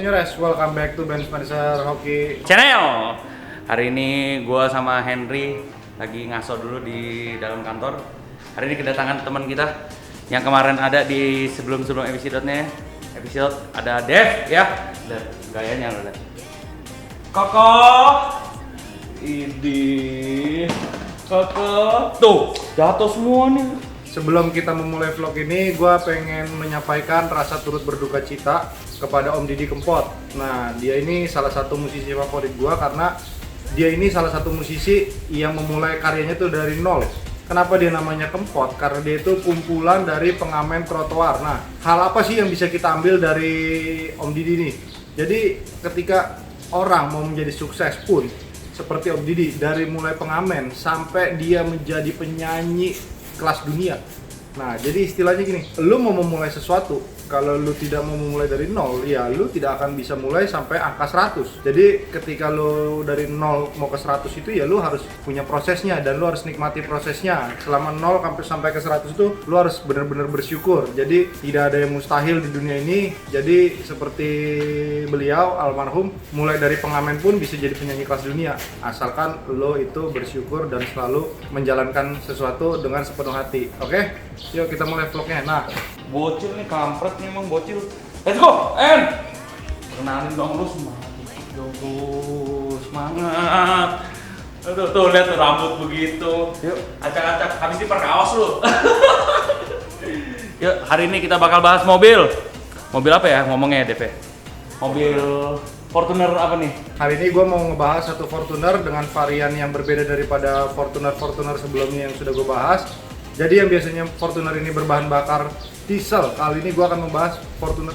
Senyores, welcome back to Ben Spencer Hoki Channel. Hari ini gua sama Henry lagi ngaso dulu di dalam kantor. Hari ini kedatangan teman kita yang kemarin ada di sebelum episode ada Dev ya. Lihat gayanya lo lihat. Koko. Ini Koko. Tuh, jatuh semua nih. Sebelum kita memulai vlog ini, gue pengen menyampaikan rasa turut berduka cita kepada Om Didi Kempot. Nah, dia ini salah satu musisi favorit gue karena dia ini salah satu musisi yang memulai karyanya tuh dari nol. Kenapa dia namanya Kempot? Karena dia itu kumpulan dari pengamen trotoar. Nah, hal apa sih yang bisa kita ambil dari Om Didi ini? Jadi, ketika orang mau menjadi sukses pun, seperti Om Didi, dari mulai pengamen sampai dia menjadi penyanyi kelas dunia. Nah, jadi istilahnya gini, lu mau memulai sesuatu, kalau lu tidak mau memulai dari nol, ya lu tidak akan bisa mulai sampai angka 100. Jadi ketika lu dari nol mau ke 100 itu ya lu harus punya prosesnya dan lu harus nikmati prosesnya. Selama nol sampai ke 100 itu lu harus benar-benar bersyukur. Jadi tidak ada yang mustahil di dunia ini. Jadi seperti beliau almarhum, mulai dari pengamen pun bisa jadi penyanyi kelas dunia asalkan lu itu bersyukur dan selalu menjalankan sesuatu dengan sepenuh hati. Oke? Yuk kita mulai vlognya. Nah, Bocil nih, kampret nih emang bocil. Let's go, kenalin dong lu, semangat dong lu, semangat. Tuh, lihat tuh rambut begitu. Yuk, acak-acak, habis di perkaos lu. Yuk, hari ini kita bakal bahas mobil. Mobil apa ya ngomongnya ya, DP? Mobil Fortuner apa nih? hari ini gue mau ngebahas satu Fortuner dengan varian yang berbeda daripada Fortuner sebelumnya yang sudah gue bahas. Jadi yang biasanya Fortuner ini berbahan bakar diesel, kali ini gue akan membahas Fortuner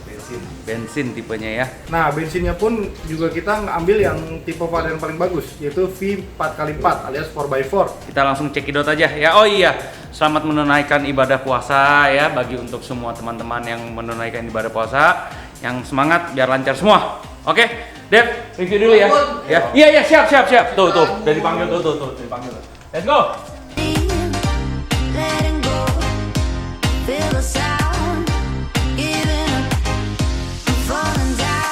Bensin tipenya ya. Nah, bensinnya pun juga kita ngambil yang tipe varian paling bagus, yaitu V4x4 alias 4x4. Kita langsung cekidot aja ya. Oh iya, selamat menunaikan ibadah puasa ya bagi untuk semua teman-teman yang menunaikan ibadah puasa. Yang semangat biar lancar semua. Oke, Dev, review dulu ya. Ya. Iya, siap. Tuh, udah dipanggil tuh, dipanggil. Let's go. Letting go, feel the sound, giving up, I'm falling down.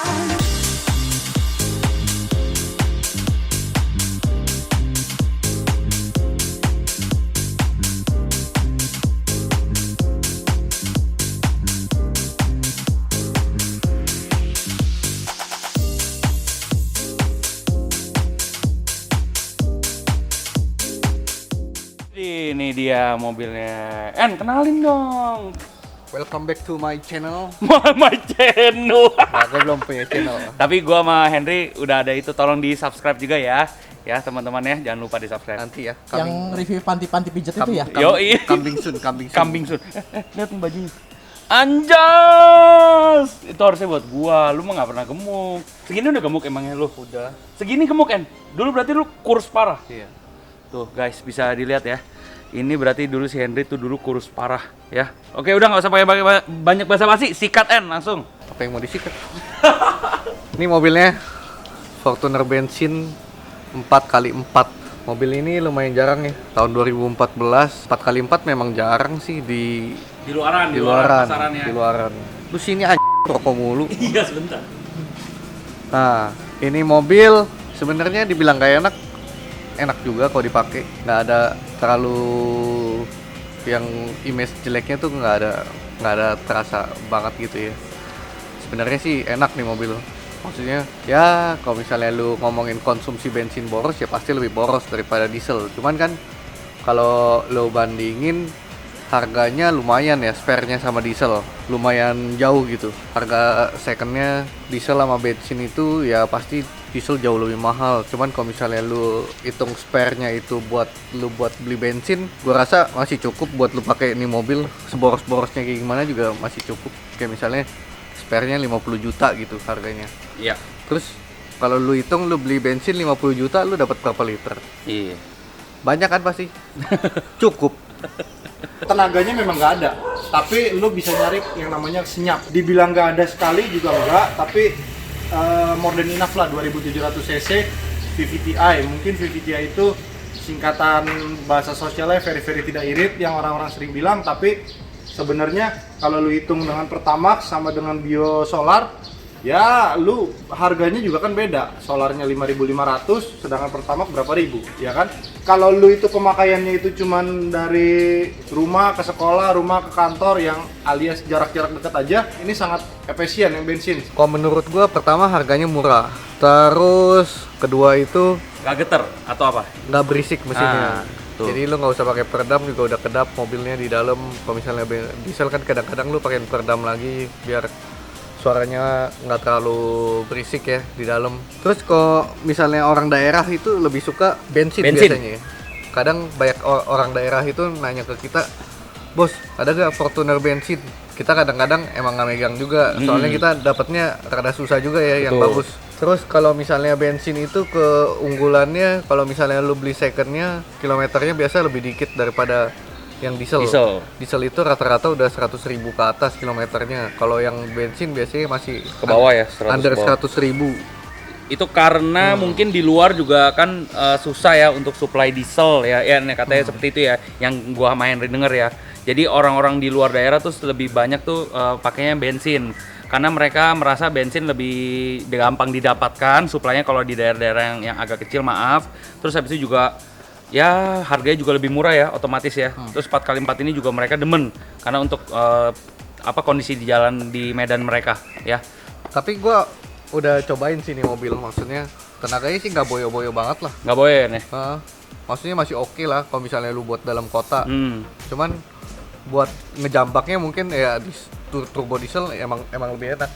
Ini dia mobilnya. Kenalin dong. Welcome back to my channel. My channel. Nah, gue belum punya channel. Tapi gua sama Henry udah ada itu, tolong di-subscribe juga ya. Ya, teman-teman ya, jangan lupa di-subscribe. Nanti ya. Yang review panti-panti pijat itu ya? Yoi. Kambing sun. Kambing sun. Lihat nih bajunya. Anjas! Itu harusnya buat gua, lu mah gak pernah gemuk. Segini udah gemuk emangnya lu? Udah. Segini gemuk, Dulu berarti lu kurus parah. Iya. Tuh guys, bisa dilihat ya. Ini berarti dulu si Henry tuh dulu kurus parah ya. Oke, udah nggak usah pakai banyak basa-basi, sikat langsung. Apa yang mau disikat? Ini mobilnya Fortuner bensin 4x4. Mobil ini lumayan jarang ya. Tahun 2014, 4x4 memang jarang sih di luaran, pasarannya. Di luaran. Terus ini rokok mulu. Iya, sebentar. Nah, ini mobil sebenarnya dibilang kayak enak juga kalau dipakai, nggak ada terlalu yang image jeleknya tuh nggak ada terasa banget gitu ya. Sebenarnya sih enak nih mobil, maksudnya ya kalau misalnya lu ngomongin konsumsi bensin boros ya pasti lebih boros daripada diesel, cuman kan kalau lu bandingin harganya lumayan ya, spare-nya sama diesel lumayan jauh gitu. Harga secondnya diesel sama bensin itu ya pasti diesel jauh lebih mahal. Cuman kalau misalnya lu hitung spare-nya itu buat beli bensin, gua rasa masih cukup buat lu pakai ini mobil. Seboros-borosnya kayak gimana juga masih cukup. Kayak misalnya spare-nya 50 juta gitu harganya. Iya. Terus kalau lu hitung lu beli bensin 50 juta lu dapat berapa liter? Iya. Banyak kan pasti? Cukup. Tenaganya memang nggak ada, tapi lu bisa nyari yang namanya senyap. Dibilang nggak ada sekali juga enggak, tapi more than enough lah. 2700 cc VVTi. Mungkin VVTi itu singkatan bahasa sosialnya very tidak irit yang orang-orang sering bilang, tapi sebenarnya kalau lu hitung dengan Pertamax sama dengan biosolar Ya, lu harganya juga kan beda. Solarnya 5.500, sedangkan Pertamax berapa ribu, ya kan? Kalau lu itu pemakaiannya itu cuman dari rumah ke sekolah, rumah ke kantor yang alias jarak-jarak dekat aja, ini sangat efisien yang bensin. Kalau menurut gua pertama harganya murah. Terus kedua itu Nggak geter atau apa? nggak berisik mesinnya. tuh. Jadi lu nggak usah pakai peredam juga udah kedap mobilnya di dalam. Kalau misalnya diesel kan kadang-kadang lu pakai peredam lagi biar suaranya nggak terlalu berisik ya di dalam. Terus kalau misalnya orang daerah itu lebih suka bensin. Biasanya ya. Kadang banyak orang daerah itu nanya ke kita, bos ada gak Fortuner bensin? Kita kadang-kadang emang nggak megang juga, soalnya kita dapatnya rada susah juga ya yang bagus. Terus kalau misalnya bensin itu keunggulannya, kalau misalnya lu beli secondnya, kilometernya biasa lebih dikit daripada yang diesel. Diesel itu rata-rata udah 100.000 ke atas kilometernya. Kalau yang bensin biasanya masih Ke bawah ya, 100 under bawah. 100.000. Itu karena mungkin di luar juga kan susah ya untuk supply diesel ya, katanya seperti itu ya, yang gua main denger ya. Jadi orang-orang di luar daerah tuh lebih banyak tuh pakainya bensin, karena mereka merasa bensin lebih gampang didapatkan, suplainya kalau di daerah-daerah yang agak kecil, maaf. Terus habis itu juga ya harganya juga lebih murah ya, otomatis ya. Terus 4x4 ini juga mereka demen karena untuk kondisi di jalan di medan mereka ya. Tapi gua udah cobain sih nih mobil, maksudnya tenaganya sih nggak boyo-boyo banget lah. Nggak boleh nih. Maksudnya masih oke lah kalau misalnya lu buat dalam kota. Cuman buat ngejambaknya mungkin ya di turbo diesel emang lebih enak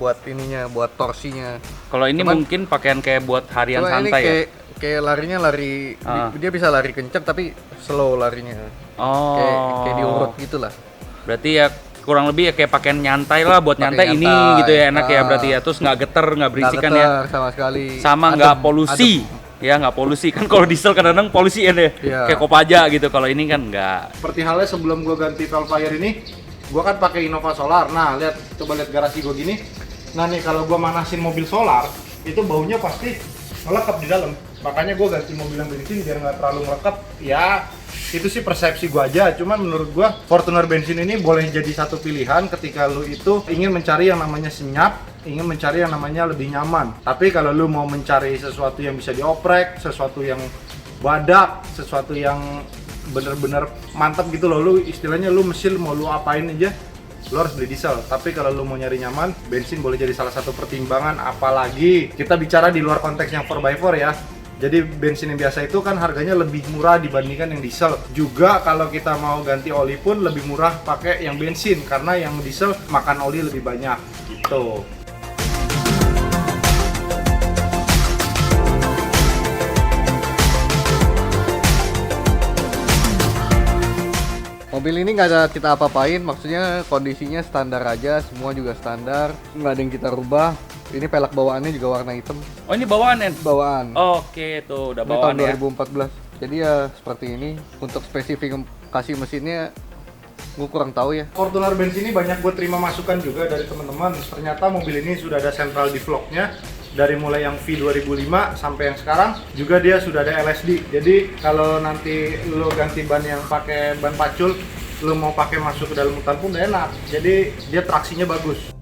buat ininya, buat torsinya. Kalau ini Cuman- mungkin pakaian kayak buat harian Cuma ini santai ya. kayak larinya lari dia bisa lari kencang tapi slow larinya. Oh. Kayak diurut gitu lah. Berarti ya kurang lebih ya kayak pakaian nyantai lah, buat Pakai nyantai ini nyantai. gitu ya, enak ya berarti ya. Terus nggak geter, nggak berisikan Nggak ya. getar sama sekali. Sama nggak polusi. Ya nggak polusi kan, kalau diesel kadang-kadang polusi ya deh. Iya. Kayak Kopaja gitu. Kalau ini kan nggak. Seperti halnya sebelum gua ganti Velfire ini, gua kan pakai Innova Solar. Nah, coba lihat garasi gua gini. Nah nih, kalau gua manasin mobil solar, itu baunya pasti melekap di dalam. Makanya gua ganti mobil yang bensin biar nggak terlalu melekap. Ya, itu sih persepsi gua aja. Cuman menurut gua Fortuner bensin ini boleh jadi satu pilihan ketika lu itu ingin mencari yang namanya senyap, ingin mencari yang namanya lebih nyaman. Tapi kalau lu mau mencari sesuatu yang bisa dioprek, sesuatu yang badak, sesuatu yang bener-bener mantap gitu loh, lu istilahnya lu mesin mau lu apain aja, lu harus beli diesel. Tapi kalau lu mau nyari nyaman, bensin boleh jadi salah satu pertimbangan. Apalagi kita bicara di luar konteks yang 4x4 ya. Jadi bensin yang biasa itu kan harganya lebih murah dibandingkan yang diesel. Juga kalau kita mau ganti oli pun lebih murah pakai yang bensin, karena yang diesel makan oli lebih banyak gitu. Mobil ini nggak ada kita apa-apain, maksudnya kondisinya standar aja, semua juga standar, nggak ada yang kita rubah. Ini pelek bawaannya juga warna hitam, Oh ini bawaan ya? bawaan. Oke, tuh udah Ini tahun bawaan ya. 2014. Jadi ya seperti ini. Untuk spesifikasi mesinnya, gue kurang tahu ya. Fortuner bensin ini banyak gue terima masukan juga dari teman-teman. Ternyata mobil ini sudah ada central defognya. Dari mulai yang V2005 sampai yang sekarang juga dia sudah ada LSD. Jadi kalau nanti lo ganti ban yang pakai ban pacul, lo mau pakai masuk ke dalam hutan pun udah enak. Jadi dia traksinya bagus.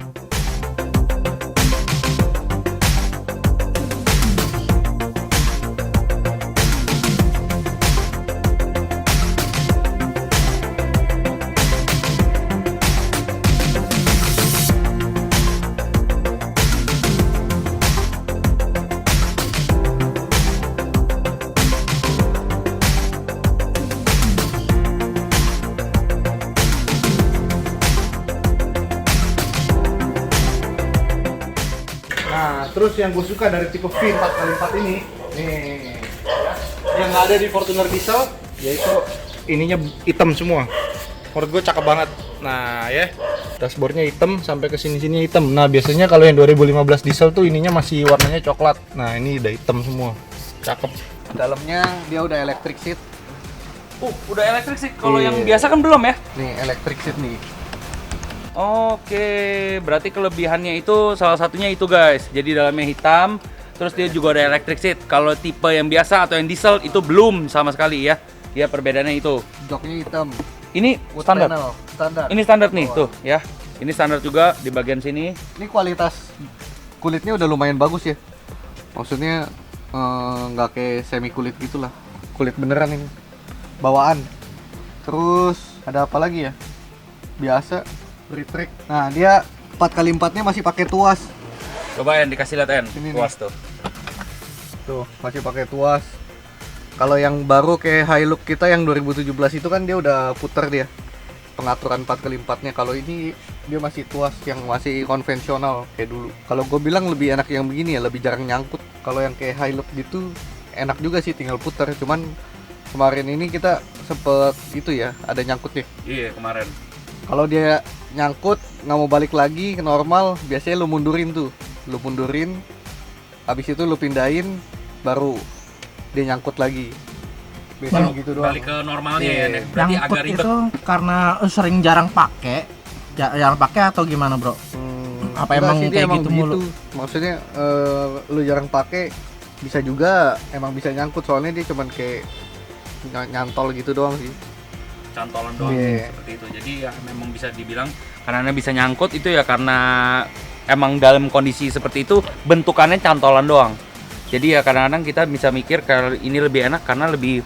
Nah, terus yang gue suka dari tipe V 4x4 ini, nih, yang nggak ada di Fortuner diesel, yaitu ininya hitam semua. Menurut gue cakep banget. Nah, ya, dashboardnya hitam sampai ke sini-sini hitam. Nah, biasanya kalau yang 2015 diesel tuh ininya masih warnanya coklat. Nah, ini udah hitam semua, cakep. Dalamnya dia udah electric seat. Udah elektrik sih. Kalau Iya. yang biasa kan belum ya? Nih electric seat nih. Oke, berarti kelebihannya itu salah satunya itu guys. Jadi dalamnya hitam, terus dia juga ada electric seat. Kalau tipe yang biasa atau yang diesel itu belum sama sekali ya. Dia perbedaannya itu. Joknya hitam. Ini Wood standar. panel, standar. Ini standar nih tuh ya. Ini standar juga di bagian sini. Ini kualitas kulitnya udah lumayan bagus ya. Maksudnya nggak kayak semi kulit gitulah. Kulit beneran ini. Bawaan. Terus ada apa lagi ya? Biasa retreat. Nah, dia 4x4-nya masih pakai tuas. Coba yang dikasih lihat Ini nih. puas tuh. Tuh, masih pakai tuas. Kalau yang baru kayak Hilux kita yang 2017 itu kan dia udah puter dia. Pengaturan 4x4-nya. Kalau ini dia masih tuas yang masih konvensional kayak dulu. Kalau gue bilang lebih enak yang begini ya, lebih jarang nyangkut. Kalau yang kayak Hilux gitu enak juga sih tinggal puter. Cuman kemarin ini kita sempet itu ya, ada nyangkut nih. Iya, kemarin. Kalau dia nyangkut nggak mau balik lagi ke normal, biasanya lu mundurin tuh. Lu mundurin, habis itu lu pindahin, baru dia nyangkut lagi. Biasanya gitu doang. Balik ke normalnya Iya. ya, Nek. Berarti Nyangkut agak ribet. itu karena sering jarang pakai, jarang pakai atau gimana bro? Apa Enggak emang sih, dia kayak gitu mulu? Maksudnya lu jarang pakai, bisa juga emang bisa nyangkut, soalnya dia cuman kayak nyantol gitu doang sih. Cantolan doang Iya. seperti itu. Jadi ya memang bisa dibilang karena bisa nyangkut itu ya karena emang dalam kondisi seperti itu bentukannya cantolan doang. Jadi ya kadang-kadang kita bisa mikir kalau ini lebih enak karena lebih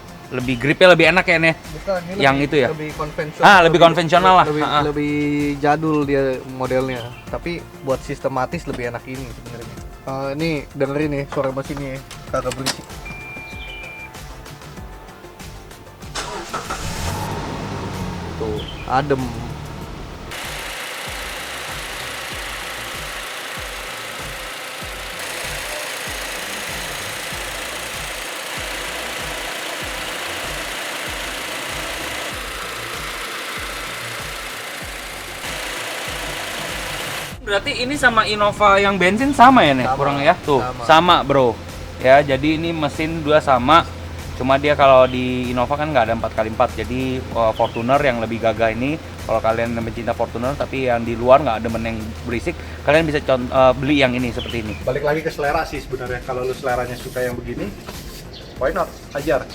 gripnya lebih enak ya nih. Bukan, ini Yang lebih, itu ya? Lebih konvensional. Lebih konvensional lah. Lebih, Ah, ah. lebih jadul dia modelnya. Tapi buat sistematis lebih enak ini sebenarnya. Ini dengerin nih suara mesinnya, kagak berisik. Tuh, adem. Berarti ini sama Innova yang bensin sama ya nih? Sama, Kurang ya? Tuh, sama. sama bro. Ya, jadi ini mesin dua sama. Cuma dia kalau di Innova kan nggak ada 4x4. Jadi Fortuner yang lebih gagah ini, kalau kalian mencinta Fortuner tapi yang di luar nggak ada yang berisik, kalian bisa beli yang ini seperti ini. Balik lagi ke selera sih sebenarnya. Kalau lu seleranya suka yang begini, why not? Hajar.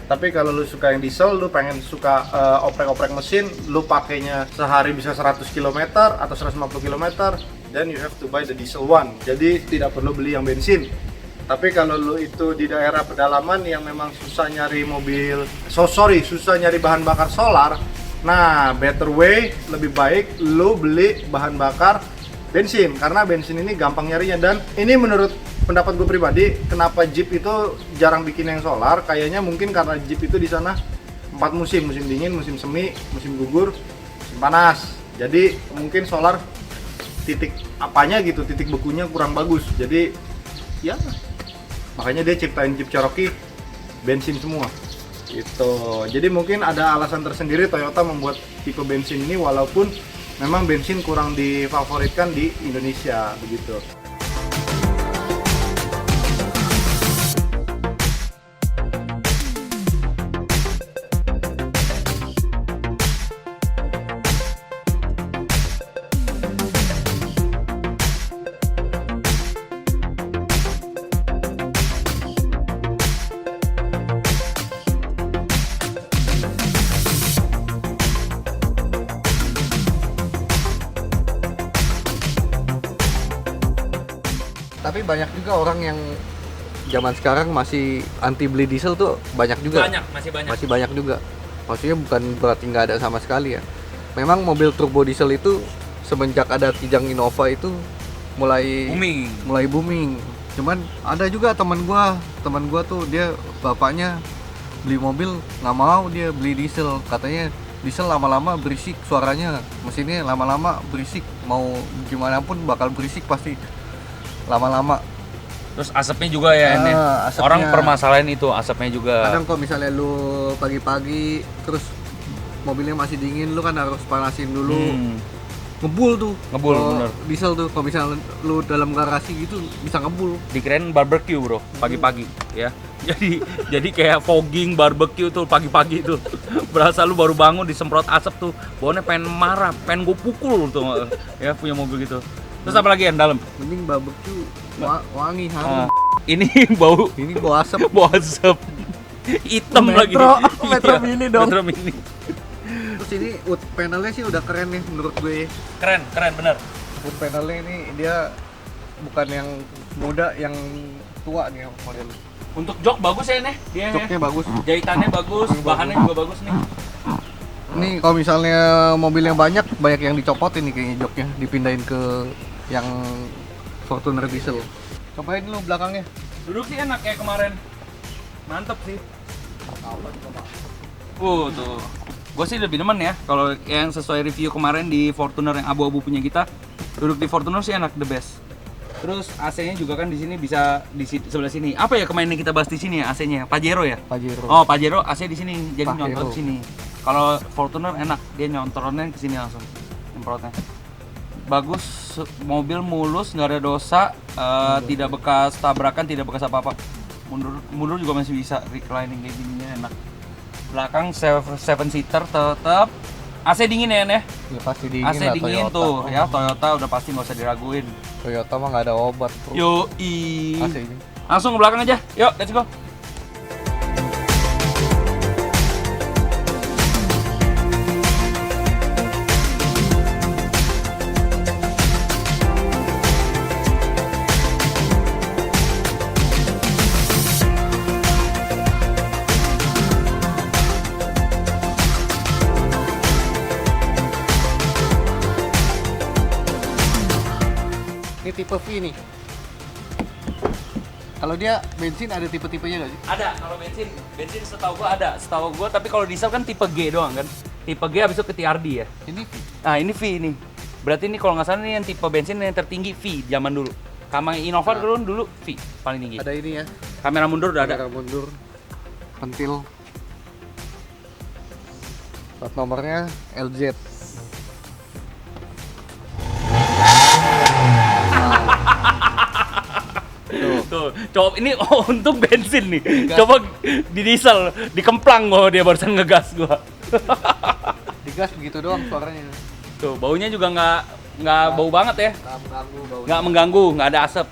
Tapi kalau lu suka yang diesel, lu pengen suka oprek-oprek mesin, lu pakainya sehari bisa 100 km atau 150 km, then you have to buy the diesel one. Jadi tidak perlu beli yang bensin. Tapi kalau lu itu di daerah pedalaman yang memang susah nyari mobil, susah nyari bahan bakar solar, nah better way, lebih baik lu beli bahan bakar bensin, karena bensin ini gampang nyarinya. Dan ini menurut pendapat gue pribadi, kenapa Jeep itu jarang bikin yang solar? Kayaknya mungkin karena Jeep itu di sana 4 musim, musim dingin, musim semi, musim gugur, musim panas. Jadi mungkin solar titik apanya gitu, titik bekunya kurang bagus. Jadi ya makanya dia ciptain Jeep Cherokee bensin semua. Gitu. Jadi mungkin ada alasan tersendiri Toyota membuat tipe bensin ini, walaupun memang bensin kurang difavoritkan di Indonesia begitu. Tapi banyak juga orang yang zaman sekarang masih anti beli diesel tuh banyak juga. Masih banyak. Masih banyak juga. Maksudnya bukan berarti nggak ada sama sekali ya. Memang mobil turbo diesel itu semenjak ada Kijang Innova itu mulai booming. Cuman ada juga teman gua tuh dia bapaknya beli mobil nggak mau dia beli diesel, katanya diesel lama-lama berisik suaranya, mesinnya lama-lama berisik, mau gimana pun bakal berisik pasti lama-lama. Terus asapnya juga ya, Nek. Asapnya. Orang permasalahan itu asapnya juga. Kadang kalau misalnya lu pagi-pagi terus mobilnya masih dingin, lu kan harus panasin dulu. Ngebul tuh. Ngebul, Kalau bener. Diesel tuh kalau misalnya lu dalam garasi gitu bisa ngebul. Dikirain barbecue bro, pagi-pagi ya. Jadi kayak fogging barbecue tuh pagi-pagi tuh. Berasa lu baru bangun disemprot asap tuh, baunya pengen marah, pengen gue pukul tuh ya punya mobil gitu. Terus apa lagi yang dalam? Mending barbecue wangi harum. Ini bau Ini bau asap. bau asap hitam lagi. Metro Iya, Mini dong. Metro Mini. Terus ini wood panelnya sih udah keren nih menurut gue. Keren bener. Wood panelnya ini dia bukan yang muda, yang tua nih model. Untuk jok bagus ya nih dia. Joknya bagus. Jahitannya bagus, bahannya juga bagus nih. Ini kalau misalnya mobilnya banyak yang dicopot ini kayaknya joknya, dipindahin ke yang Fortuner diesel. Cobain dulu belakangnya. Duduk sih enak kayak kemarin. Mantep sih. Tuh. Gue sih lebih demen ya kalau yang sesuai review kemarin di Fortuner yang abu-abu punya kita. Duduk di Fortuner sih enak, the best. Terus AC-nya juga kan di sini bisa sebelah sini. Apa ya kemarin yang kita bahas di sini ya AC-nya? Pajero ya? Pajero. Oh, Pajero AC di sini. Jadi Pajero. nyontrol di sini. Kalau Fortuner enak, dia nyontrolnya ke sini langsung. Semprotnya. Bagus, mobil mulus, nggak ada dosa, tidak bekas tabrakan, tidak bekas apa-apa. Mundur juga masih bisa, reclining kayak gini enak. Belakang 7-seater tetap. AC dingin ya, Nen? Ya pasti dingin AC lah, dingin Toyota. tuh, ya Toyota udah pasti nggak usah diraguin. Toyota mah nggak ada obat, bro. Yoi. AC ini. Langsung ke belakang aja, yuk let's go. Ini tipe V nih. Kalau dia bensin ada tipe-tipenya nggak sih? Ada, kalau bensin setahu gua ada, setahu gua, tapi kalau diesel kan tipe G doang kan. Tipe G habis itu ke TRD ya. Ini V. Nah ini V ini. Berarti ini kalau nggak salah ini yang tipe bensin yang tertinggi V zaman dulu. Kamera Innova dulu V paling tinggi. Ada ini ya. Kamera mundur udah ada. Kamera mundur. Pentil. Plat nomornya LZ. Tuh, coba ini untuk bensin nih. Coba di diesel, dikemplang gua dia barusan ngegas gua. Digas begitu doang suaranya. Tuh, baunya juga nggak bau banget ya. Nggak mengganggu baunya. Nggak mengganggu, nggak ada asap.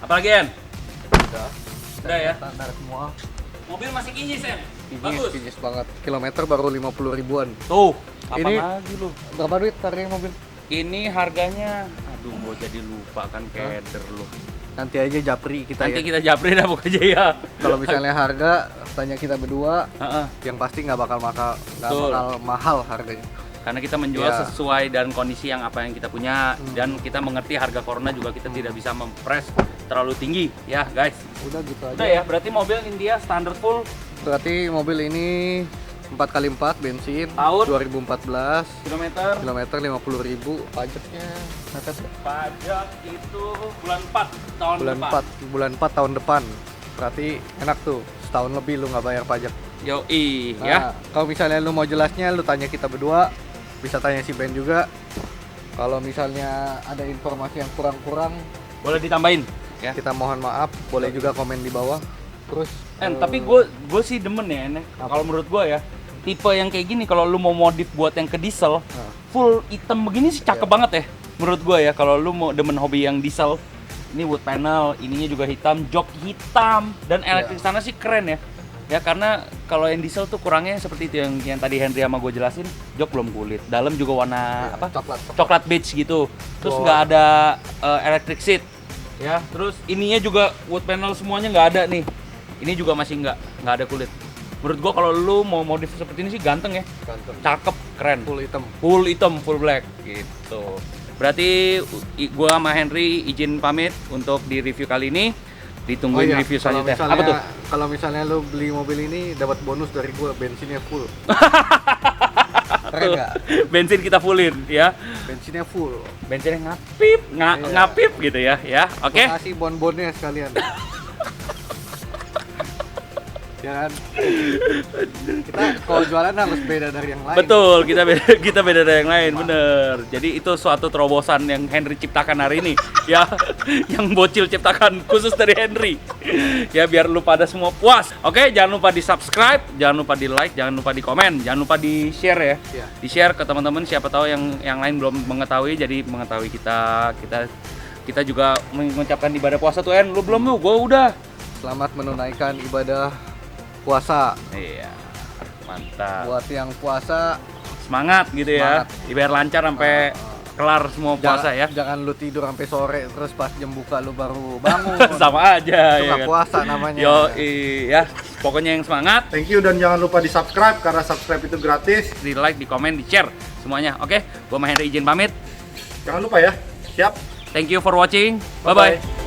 Apalagi En? Udah. Udah ya. Standar semua. Mobil masih kinyis En. Bagus. Kinyis banget. Kilometer baru 50 ribuan. Tuh, apa Ini- lagi lu? Berapa duit tariknya mobil? Ini harganya, aduh gua jadi lupa kan keder lu. Nanti aja japri kita Nanti ya. kita japri dah buka aja ya. Kalau misalnya harga tanya kita berdua, Heeh. yang pasti nggak bakal Betul. mahal harganya. Karena kita menjual Iya. sesuai dan kondisi yang apa yang kita punya dan kita mengerti harga corona juga kita tidak bisa mempres terlalu tinggi ya guys. Udah gitu aja. Udah ya, berarti mobil India standar full Berarti mobil ini 4x4 bensin Tahun? 2014, kilometer. kilometer 50.000, pajaknya mepet nggak? Pajak itu bulan 4 tahun bulan depan. 4 bulan 4 tahun depan. Berarti enak tuh, setahun lebih lu nggak bayar pajak. Yoi Nah, ya. kalau misalnya lu mau jelasnya, lu tanya kita berdua, bisa tanya si Ben juga. Kalau misalnya ada informasi yang kurang-kurang, Boleh ditambahin ya. kita mohon maaf, boleh juga komen di bawah. Terus Tapi gue sih demen ya En. Kalau menurut gue ya, tipe yang kayak gini kalau lu mau modif buat yang ke diesel, full hitam begini sih cakep banget ya. Menurut gue ya, kalau lu mau demen hobi yang diesel, ini wood panel, ininya juga hitam, jok hitam, dan elektrik sana sih keren ya. Ya karena kalau yang diesel tuh kurangnya seperti itu yang tadi Henry sama gue jelasin, jok belum kulit, dalam juga warna apa? Coklat beige gitu. Terus nggak ada electric seat, ya. Terus ininya juga wood panel semuanya nggak ada nih. Ini juga masih nggak ada kulit. Menurut gua kalau lu mau modif seperti ini sih ganteng ya, cakep, keren. Full hitam, full black gitu. Berarti gua sama Henry izin pamit untuk di review kali ini. Ditungguin review selanjutnya. Apa tuh? Kalau misalnya lu beli mobil ini dapat bonus dari gua, bensinnya full. Keren nggak? Bensin kita fullin ya. Bensinnya full. Bensinnya ngapip, ngapip gitu ya. Ya, oke. Gua kasih bon-bonnya sekalian. Ya kan? Kita kalau jualan harus beda dari yang lain. Betul, kita beda dari yang lain, bener. Jadi itu suatu terobosan yang Henry ciptakan hari ini, ya, yang bocil ciptakan khusus dari Henry, ya biar lu pada semua puas. Oke, jangan lupa di subscribe, jangan lupa di like, jangan lupa di komen, jangan lupa di share ya, Iya. di share ke teman-teman siapa tahu yang lain belum mengetahui, jadi mengetahui kita juga mengucapkan ibadah puasa tuh En, lu belum lu, gua udah. Selamat menunaikan ibadah puasa. Iya. Mantap. Buat yang puasa Semangat gitu ya. Biar lancar sampai kelar semua puasa ya. Jangan lu tidur sampai sore terus pas jam buka lu baru bangun. Sama aja Itu ya nggak kan? puasa namanya. Yo, ya. Pokoknya yang semangat, Thank you dan jangan lupa di subscribe karena subscribe itu gratis. di like, di komen, di share semuanya. Oke, gua Mahendra izin pamit. Jangan lupa ya. Siap. Thank you for watching. Bye Bye-bye. bye.